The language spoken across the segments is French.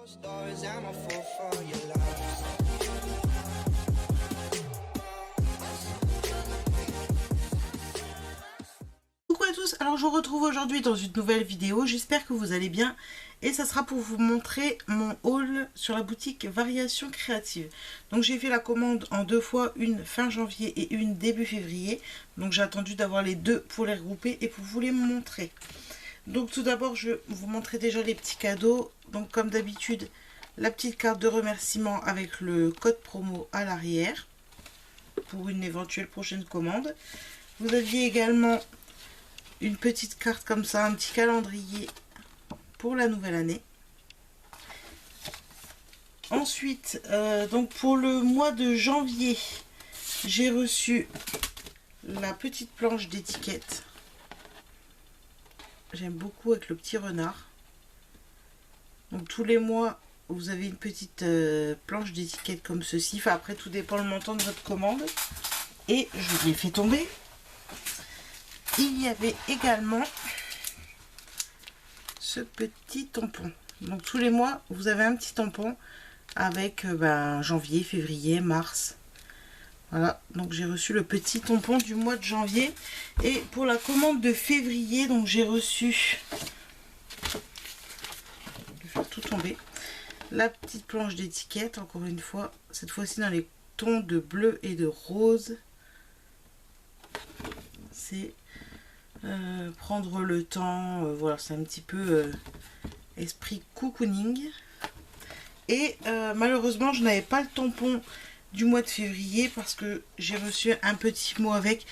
Coucou à tous, alors je vous retrouve aujourd'hui dans une nouvelle vidéo, j'espère que vous allez bien et ça sera pour vous montrer mon haul sur la boutique Variations Créatives. Donc j'ai fait la commande en deux fois, une fin janvier et une début février, donc j'ai attendu d'avoir les deux pour les regrouper et pour vous les montrer. Donc tout d'abord je vais vous montrer déjà les petits cadeaux, donc comme d'habitude la petite carte de remerciement avec le code promo à l'arrière pour une éventuelle prochaine commande. Vous aviez également une petite carte comme ça, un petit calendrier pour la nouvelle année. Ensuite, donc pour le mois de janvier, j'ai reçu la petite planche d'étiquette. J'aime beaucoup avec le petit renard. Donc tous les mois, vous avez une petite planche d'étiquette comme ceci. Enfin, après, tout dépend le montant de votre commande. Et je l'ai fait tomber. Il y avait également ce petit tampon. Donc tous les mois, vous avez un petit tampon avec janvier, février, mars. Voilà, donc j'ai reçu le petit tampon du mois de janvier. Et pour la commande de février, donc j'ai reçu, je vais faire tout tomber, la petite planche d'étiquette, encore une fois, cette fois-ci dans les tons de bleu et de rose. C'est prendre le temps, voilà, c'est un petit peu esprit cocooning. Et malheureusement, je n'avais pas le tampon du mois de février parce que j'ai reçu un petit mot avec,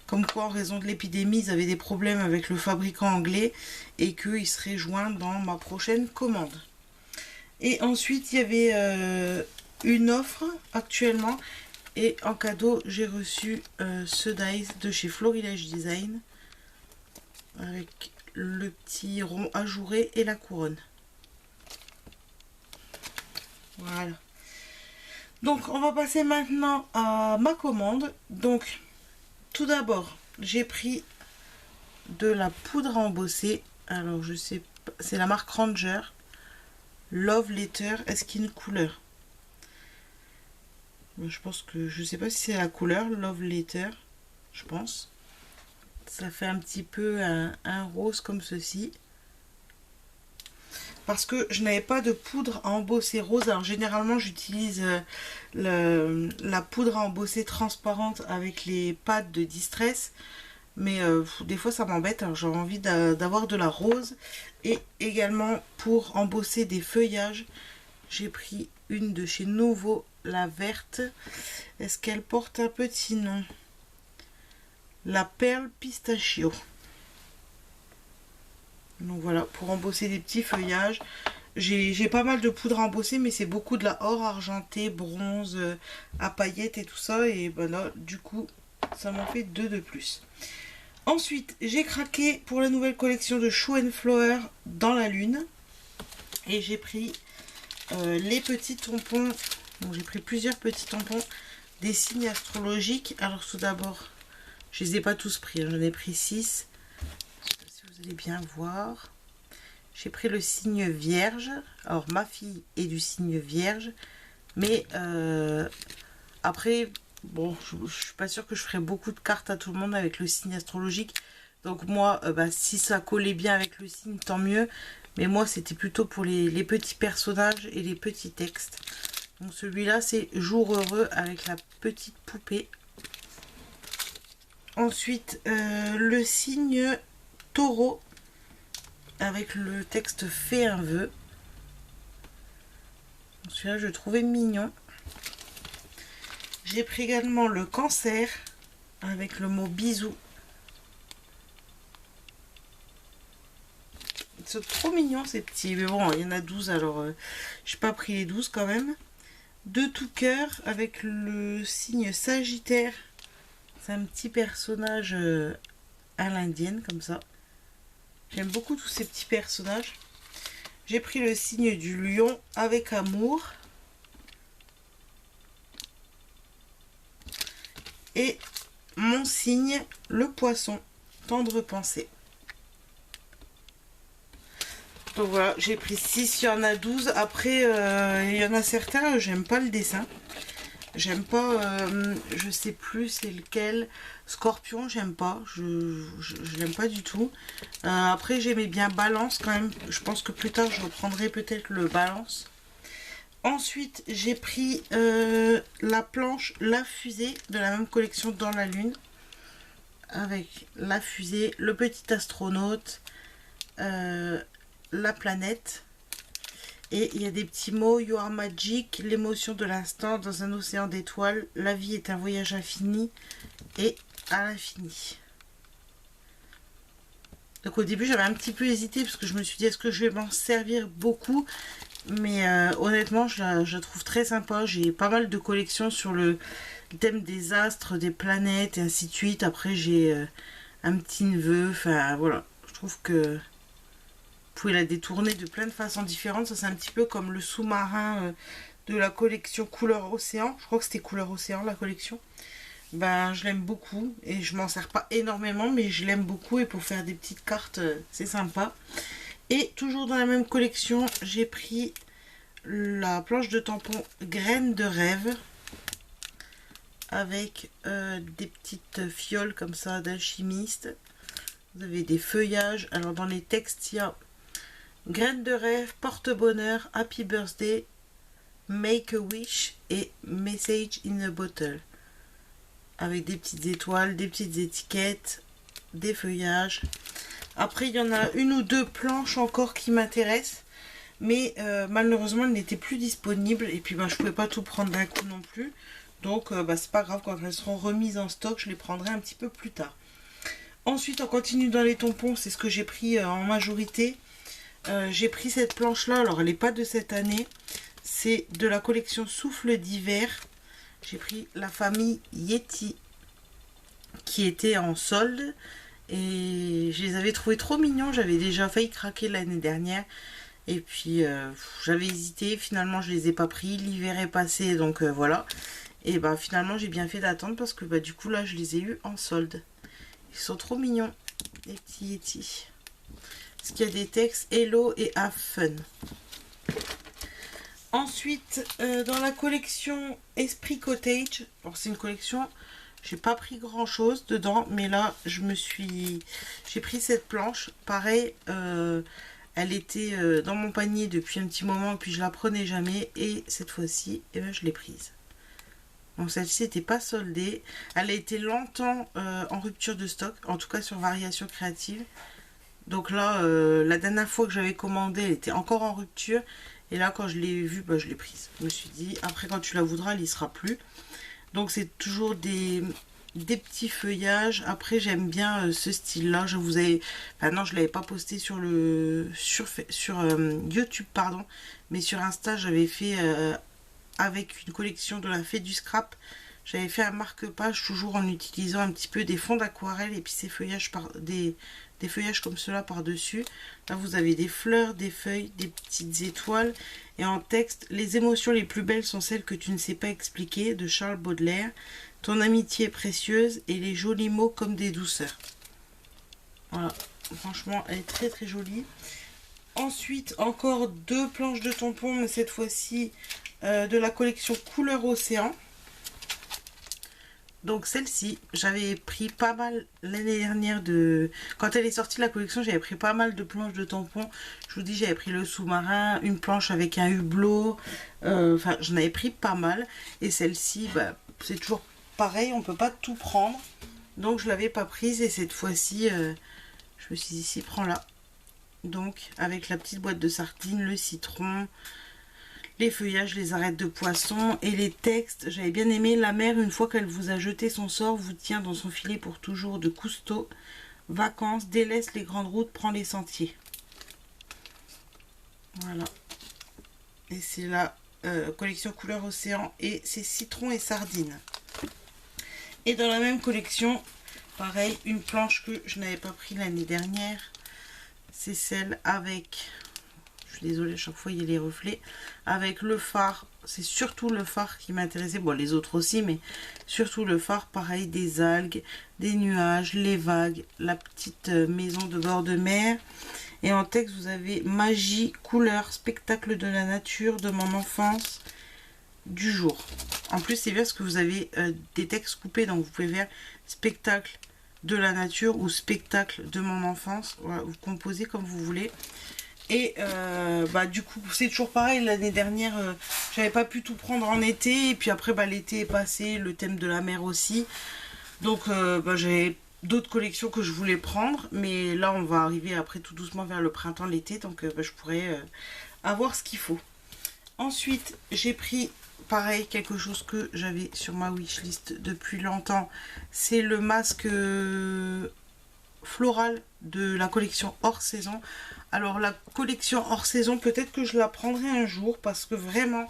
comme quoi en raison de l'épidémie, ils avaient des problèmes avec le fabricant anglais et qu'il serait joint dans ma prochaine commande. Et ensuite, il y avait une offre actuellement et en cadeau, j'ai reçu ce dies de chez Florilège Design avec le petit rond ajouré et la couronne. Voilà. Donc on va passer maintenant à ma commande. Donc tout d'abord, j'ai pris de la poudre à embosser. Alors je sais pas, c'est la marque Ranger Love Letter Skin Couleur. Je pense que je sais pas si c'est la couleur Love Letter, je pense. Ça fait un petit peu un rose comme ceci. Parce que je n'avais pas de poudre à embosser rose. Alors généralement j'utilise la poudre à embosser transparente avec les pads de Distress. Mais des fois ça m'embête. Alors j'ai envie d'avoir de la rose. Et également pour embosser des feuillages, j'ai pris une de chez Nouveau, la verte. Est-ce qu'elle porte un petit nom? La perle pistachio. Donc voilà, pour embosser des petits feuillages. J'ai pas mal de poudre à embosser, mais c'est beaucoup de la or argenté, bronze, à paillettes et tout ça. Et ben là, du coup, ça m'en fait deux de plus. Ensuite, j'ai craqué pour la nouvelle collection de Show and Flower dans la lune. Et j'ai pris les petits tampons. Donc j'ai pris plusieurs petits tampons des signes astrologiques. Alors tout d'abord, je les ai pas tous pris, j'en ai pris 6. Vous allez bien voir. J'ai pris le signe vierge. Alors ma fille est du signe vierge. Mais après, bon, je suis pas sûre que je ferai beaucoup de cartes à tout le monde avec le signe astrologique. Donc moi, si ça collait bien avec le signe, tant mieux. Mais moi, c'était plutôt pour les petits personnages et les petits textes. Donc celui-là, c'est Jour heureux avec la petite poupée. Ensuite, le signe Taureau avec le texte Fais un vœu. Celui-là, je le trouvais mignon. J'ai pris également le Cancer avec le mot bisous. Ils sont trop mignons ces petits. Mais bon, il y en a 12, alors je n'ai pas pris les 12 quand même. De tout cœur avec le signe Sagittaire. C'est un petit personnage à l'indienne comme ça. J'aime beaucoup tous ces petits personnages. J'ai pris le signe du lion avec amour. Et mon signe, le poisson, tendre pensée. Donc voilà, j'ai pris 6, il y en a 12. Après, il y en a certains, j'aime pas le dessin. J'aime pas, je sais plus c'est lequel. Scorpion, j'aime pas. Je l'aime pas du tout. Après, j'aimais bien Balance quand même. Je pense que plus tard, je reprendrai peut-être le Balance. Ensuite, j'ai pris la planche La Fusée de la même collection Dans la Lune. Avec la fusée, le petit astronaute, la planète. Et il y a des petits mots: You are magic, l'émotion de l'instant dans un océan d'étoiles, la vie est un voyage infini et à l'infini. Donc au début j'avais un petit peu hésité parce que je me suis dit est-ce que je vais m'en servir beaucoup, mais honnêtement je la trouve très sympa. J'ai pas mal de collections sur le thème des astres, des planètes et ainsi de suite. Après j'ai un petit neveu, enfin voilà, je trouve que vous pouvez la détourner de plein de façons différentes. Ça c'est un petit peu comme le sous-marin de la collection Couleur Océan. Je crois que c'était Couleur Océan la collection. Ben je l'aime beaucoup et je m'en sers pas énormément mais je l'aime beaucoup et pour faire des petites cartes c'est sympa. Et toujours dans la même collection j'ai pris la planche de tampon Graines de rêve avec des petites fioles comme ça d'alchimiste. Vous avez des feuillages. Alors dans les textes il y a Graines de rêve, porte-bonheur, happy birthday, make a wish et message in a bottle. Avec des petites étoiles, des petites étiquettes, des feuillages. Après, il y en a une ou deux planches encore qui m'intéressent. Mais malheureusement, elles n'étaient plus disponibles. Et puis, je ne pouvais pas tout prendre d'un coup non plus. Donc, c'est pas grave. Quand elles seront remises en stock, je les prendrai un petit peu plus tard. Ensuite, on continue dans les tampons. C'est ce que j'ai pris en majorité. J'ai pris cette planche-là. Alors, elle n'est pas de cette année. C'est de la collection Souffle d'hiver. J'ai pris la famille Yeti qui était en solde et je les avais trouvés trop mignons. J'avais déjà failli craquer l'année dernière et puis j'avais hésité. Finalement, je les ai pas pris. L'hiver est passé donc voilà. Et finalement, j'ai bien fait d'attendre parce que du coup là, je les ai eus en solde. Ils sont trop mignons, les petits Yeti. Parce qu'il y a des textes Hello et Have Fun. Ensuite, dans la collection Esprit Cottage, alors c'est une collection, j'ai pas pris grand chose dedans, mais là j'ai pris cette planche. Pareil, elle était dans mon panier depuis un petit moment, puis je la prenais jamais, et cette fois-ci, je l'ai prise. Donc celle-ci n'était pas soldée, elle a été longtemps en rupture de stock, en tout cas sur Variation Créative. Donc là, la dernière fois que j'avais commandé, elle était encore en rupture. Et là, quand je l'ai vue, je l'ai prise. Je me suis dit, après, quand tu la voudras, elle n'y sera plus. Donc, c'est toujours des petits feuillages. Après, j'aime bien ce style-là. Je vous avais... Enfin, non, je ne l'avais pas posté sur YouTube, pardon. Mais sur Insta, j'avais fait, avec une collection de la Fée du Scrap, j'avais fait un marque-page, toujours en utilisant un petit peu des fonds d'aquarelle et puis ces feuillages des feuillages comme cela par-dessus. Là, vous avez des fleurs, des feuilles, des petites étoiles. Et en texte, les émotions les plus belles sont celles que tu ne sais pas expliquer, de Charles Baudelaire. Ton amitié est précieuse et les jolis mots comme des douceurs. Voilà, franchement, elle est très très jolie. Ensuite, encore deux planches de tampons, mais cette fois-ci de la collection Couleur Océan. Donc celle-ci, j'avais pris pas mal l'année dernière quand elle est sortie la collection, j'avais pris pas mal de planches de tampons. Je vous dis, j'avais pris le sous-marin, une planche avec un hublot. Enfin, j'en avais pris pas mal. Et celle-ci, c'est toujours pareil, on peut pas tout prendre. Donc je l'avais pas prise et cette fois-ci, je me suis dit, si, prends-la. Donc avec la petite boîte de sardines, le citron, les feuillages, les arêtes de poisson et les textes. J'avais bien aimé: la mer, une fois qu'elle vous a jeté son sort, vous tient dans son filet pour toujours, de Cousteau. Vacances, délaisse les grandes routes, prends les sentiers. Voilà. Et c'est la collection Couleur Océan et c'est citron et sardines. Et dans la même collection, pareil, une planche que je n'avais pas pris l'année dernière. C'est celle avec... Je suis désolée, à chaque fois il y a les reflets. Avec le phare, c'est surtout le phare qui m'intéressait. Bon, les autres aussi, mais surtout le phare. Pareil, des algues, des nuages, les vagues, la petite maison de bord de mer. Et en texte, vous avez magie, couleur, spectacle de la nature, de mon enfance, du jour. En plus, c'est bien parce que vous avez des textes coupés, donc vous pouvez faire spectacle de la nature ou spectacle de mon enfance. Voilà, vous composez comme vous voulez. Et du coup, c'est toujours pareil. L'année dernière, j'avais pas pu tout prendre en été. Et puis après, l'été est passé, le thème de la mer aussi. Donc, j'avais d'autres collections que je voulais prendre. Mais là, on va arriver après tout doucement vers le printemps, l'été. Donc, je pourrais avoir ce qu'il faut. Ensuite, j'ai pris, pareil, quelque chose que j'avais sur ma wishlist depuis longtemps. C'est le masque floral de la collection hors saison. Alors la collection hors saison, peut-être que je la prendrai un jour parce que vraiment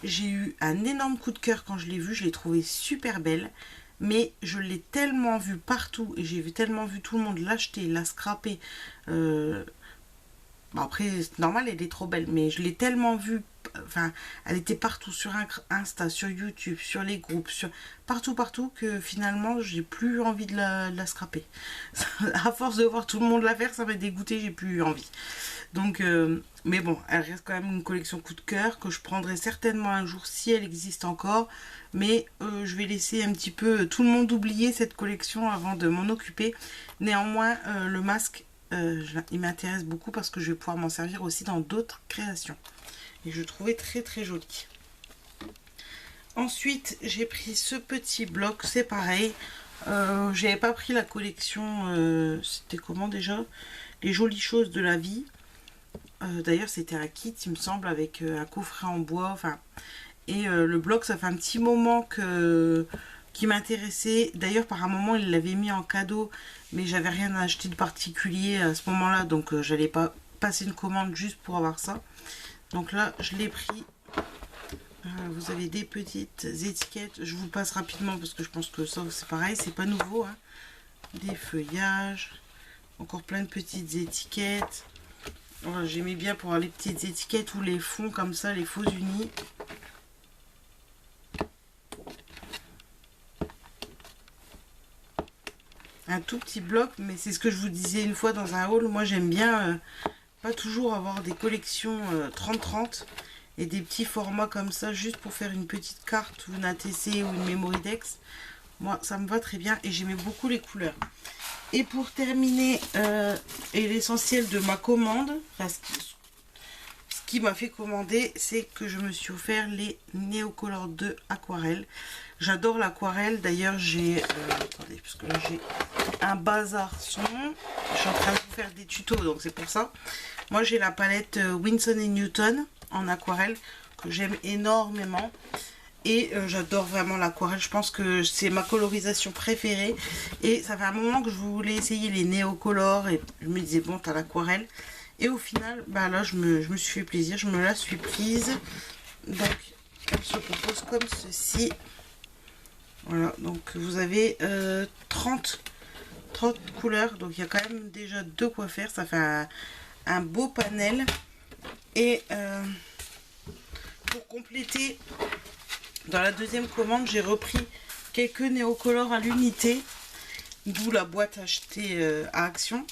j'ai eu un énorme coup de cœur quand je l'ai vue. Je l'ai trouvée super belle, mais je l'ai tellement vue partout et j'ai tellement vu tout le monde l'acheter, la scraper. Après c'est normal, elle est trop belle, mais je l'ai tellement vue. Enfin, elle était partout sur Insta, sur YouTube, sur les groupes, sur partout que finalement j'ai plus envie de la scraper. À force de voir tout le monde la faire, ça m'a dégoûté, j'ai plus eu envie. Donc, mais bon, elle reste quand même une collection coup de cœur que je prendrai certainement un jour si elle existe encore. Mais je vais laisser un petit peu tout le monde oublier cette collection avant de m'en occuper. Néanmoins, le masque, il m'intéresse beaucoup parce que je vais pouvoir m'en servir aussi dans d'autres créations. Et je trouvais très très joli. Ensuite, j'ai pris ce petit bloc, c'est pareil. J'avais pas pris la collection, c'était comment déjà? Les jolies choses de la vie. D'ailleurs, c'était un kit, il me semble, avec un coffret en bois. Enfin, et le bloc, ça fait un petit moment qui m'intéressait. D'ailleurs, par un moment, il l'avait mis en cadeau, mais j'avais rien à acheter de particulier à ce moment-là, donc j'allais pas passer une commande juste pour avoir ça. Donc là, je l'ai pris. Vous avez des petites étiquettes. Je vous passe rapidement parce que je pense que ça, c'est pareil. C'est pas nouveau. Hein. Des feuillages. Encore plein de petites étiquettes. Voilà, j'aimais bien pour avoir les petites étiquettes ou les fonds comme ça, les faux unis. Un tout petit bloc, mais c'est ce que je vous disais une fois dans un haul. Moi, j'aime bien... pas toujours avoir des collections 30-30 et des petits formats comme ça juste pour faire une petite carte ou une ATC ou une Memorydex. Moi ça me va très bien et j'aimais beaucoup les couleurs. Et pour terminer, et l'essentiel de ma commande, enfin, ce qui m'a fait commander, c'est que je me suis offert les Neocolor 2 aquarelle. J'adore l'aquarelle, d'ailleurs j'ai attendez, parce que là j'ai un bazar son. Je suis en train de vous faire des tutos, donc c'est pour ça. Moi j'ai la palette Winston & Newton en aquarelle que j'aime énormément. Et j'adore vraiment l'aquarelle, je pense que c'est ma colorisation préférée. Et ça fait un moment que je voulais essayer les néocolores et je me disais bon, t'as l'aquarelle. Et au final, là je me suis fait plaisir, je me la suis prise. Donc elle se compose comme ceci. Voilà, donc vous avez 30 couleurs, donc il y a quand même déjà de quoi faire, ça fait un beau panel. Et pour compléter, dans la deuxième commande, j'ai repris quelques néocolores à l'unité, d'où la boîte achetée à Action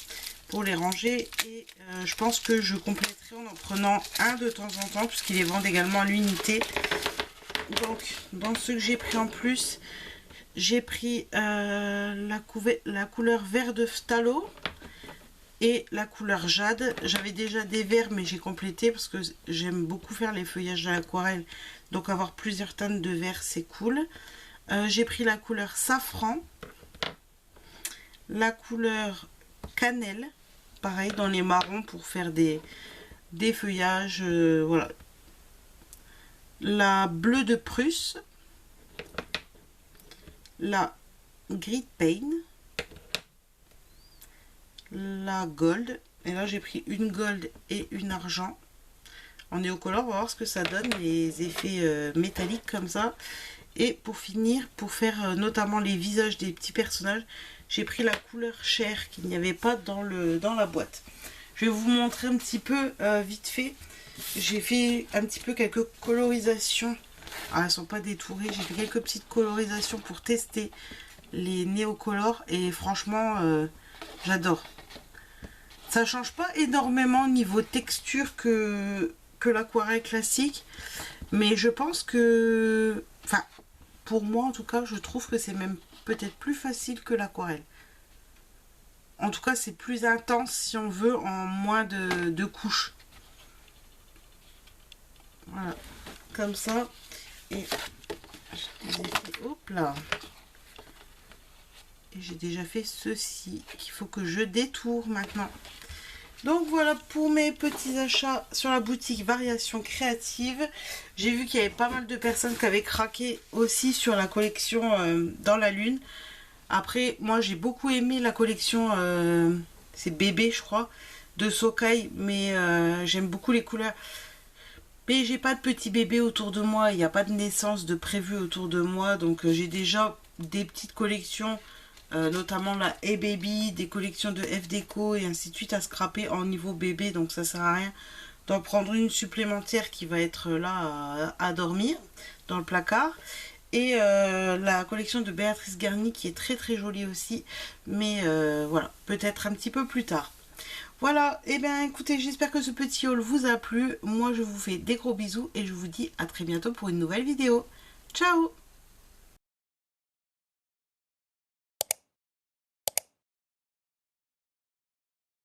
pour les ranger. Et je pense que je compléterai en prenant un de temps en temps, puisqu'ils les vendent également à l'unité. Donc, dans ce que j'ai pris en plus, j'ai pris la couleur vert de phthalo et la couleur jade. J'avais déjà des verts, mais j'ai complété parce que j'aime beaucoup faire les feuillages à l'aquarelle. Donc avoir plusieurs teintes de vert, c'est cool. J'ai pris la couleur safran, la couleur cannelle, pareil dans les marrons pour faire des feuillages, voilà. La bleue de Prusse, la gris pain, la gold, et là j'ai pris une gold et une argent en néocolore. On va voir ce que ça donne, les effets métalliques comme ça. Et pour finir, pour faire notamment les visages des petits personnages, j'ai pris la couleur chair qu'il n'y avait pas dans la boîte. Je vais vous montrer un petit peu vite fait. J'ai fait un petit peu quelques colorisations. Elles ne sont pas détourées. J'ai fait quelques petites colorisations pour tester les néocolores. Et franchement, j'adore. Ça change pas énormément niveau texture que l'aquarelle classique. Mais je pense que... Enfin, pour moi en tout cas, je trouve que c'est même peut-être plus facile que l'aquarelle. En tout cas, c'est plus intense si on veut en moins de couches. Voilà, comme ça. Et hop là. Et j'ai déjà fait ceci qu'il faut que je détourne maintenant. Donc voilà pour mes petits achats sur la boutique Variations Créatives. J'ai vu qu'il y avait pas mal de personnes qui avaient craqué aussi sur la collection Dans la Lune. Après, moi j'ai beaucoup aimé la collection, c'est bébé je crois, de Socai, mais j'aime beaucoup les couleurs. Mais j'ai pas de petit bébé autour de moi, il n'y a pas de naissance de prévu autour de moi, donc j'ai déjà des petites collections, notamment la Hey Baby, des collections de F Déco et ainsi de suite à scraper en niveau bébé, donc ça sert à rien d'en prendre une supplémentaire qui va être là à dormir dans le placard. Et la collection de Béatrice Garny qui est très très jolie aussi. Mais voilà, peut-être un petit peu plus tard. Voilà, et bien écoutez, j'espère que ce petit haul vous a plu. Moi je vous fais des gros bisous et je vous dis à très bientôt pour une nouvelle vidéo. Ciao!